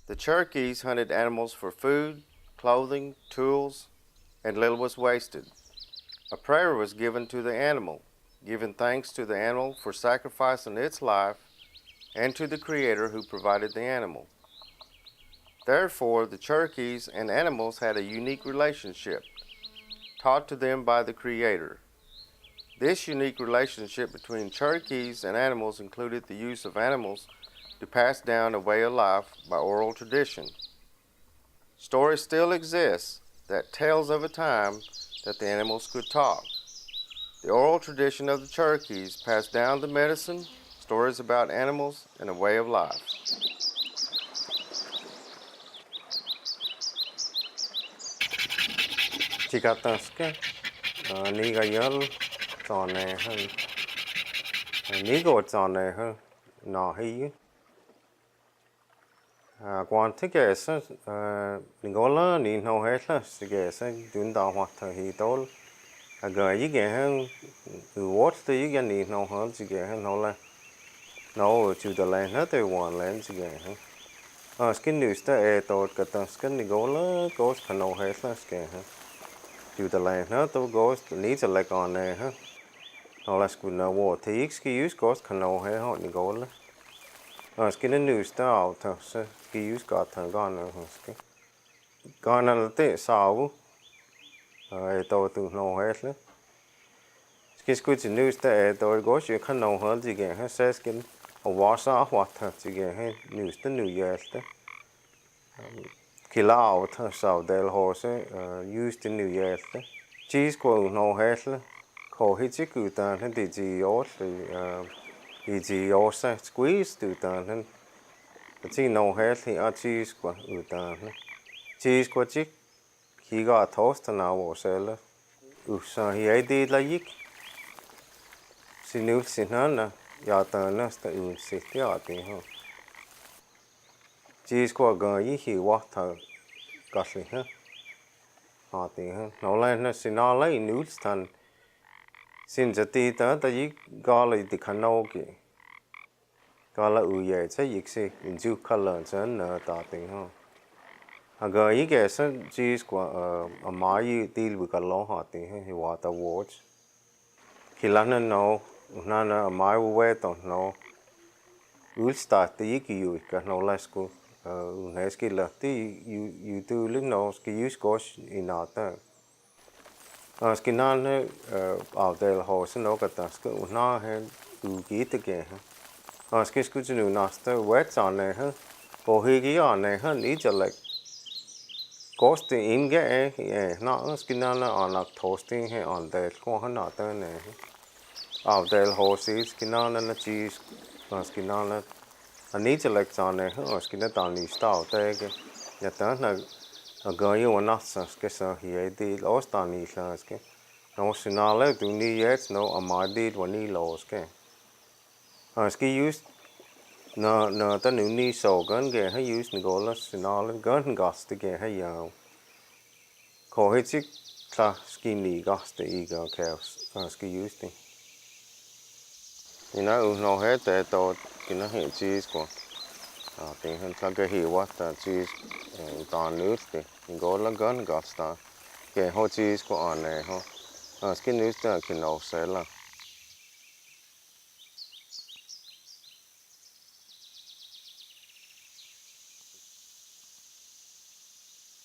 The Cherokees hunted animals for food, clothing, tools, and little was wasted. A prayer was given to the animal, giving thanks to the animal for sacrificing its life and to the Creator who provided the animal. Therefore, the Cherokees and animals had a unique relationship, taught to them by the Creator. This unique relationship between Cherokees and animals included the use of animals to pass down a way of life by oral tradition. Stories still exist that tells of a time that the animals could talk. The oral tradition of the Cherokees passed down the medicine, stories about animals, and a way of life. Chikatanske, niga yal, tane hun, nigo tane hun, na hi. Quan thích cái sự nigola ni no hết sự cái sự dun đào hoạt thì tol cái gì cái hơn what thì cái ni no hơn sự cái hơn nó là nó chủ đạo là nó tới one lên sự cái hơn skin news ta to cái ta skin nigola goes cái no hết sự cái hơn chủ đạo là nó to goes needs a like on này hơn nó là school nó what thì excuse goes cái no hết họ nigola skin news ta out thôi cái use cả thằng con nữa cái con là tệ sao tôi từ lâu hết đấy cái news ta tôi có chuyện khăn nào hơn gì cái hay sẽ cái hóa sa hoạt thật gì cái hay news ta New Year đấy khi lao thật sao để họ sẽ use the New Year đấy cheese của nó hết đấy họ hết chỉ cứ ta thì gì thì gì sẽ squeeze từ ta chỉ nó hết thì cheese của ta cheese của chiếc khi có toast nào sẽ là sa hi ai đi là ít xin nếu xin hơn ya ta nó sẽ sẽ tiếp thì ha cheese của gần ý hi quá thở cà phê ha thì ha nó lên nó xin nó lấy nếu thành xinจะตีแต่ยิ่งก็เลยติดขนมกี่ก็ละใหญ่ใช่ยิ่งสิยิ่งจุกขลังฉันต่อติงฮะagar ý cái sự cheese của máy deal với cái lỗ họ thì hay water watch khi lần nào nó máy về tao nó ul start thì cái yêu cái nó là school này cái là thì you do lúc nào cái use course in ata cái nào out there họ sẽ nó cái task cái nó hay cái cái cái school cho nó wet on này ha có cái on này ha ý cho lại Costing im cái nó skin nó on like toasting hay on the có nó tên này out there horse skin nó cheese skin nó anh need to like on này skin nó toàn đi style thế cái nhà tớ là gọi yêu nó cái sao hiện đi lost toàn đi là cái nó xin nó lấy tụi đi hết nó mà đi và đi lost cái skin use nó ta nếu ní sầu gần cái hay use nó là xin nó là gần gas cái hay giàu có hết chiếc là skinny gas thì cái skin use đi nó hết để tôi cái nó hiện cheese của thì hơn là cái hiệu quả là cheese toàn nước thì có là gần gas ta cái hot cheese của anh này ha skin use là cái nào sẽ là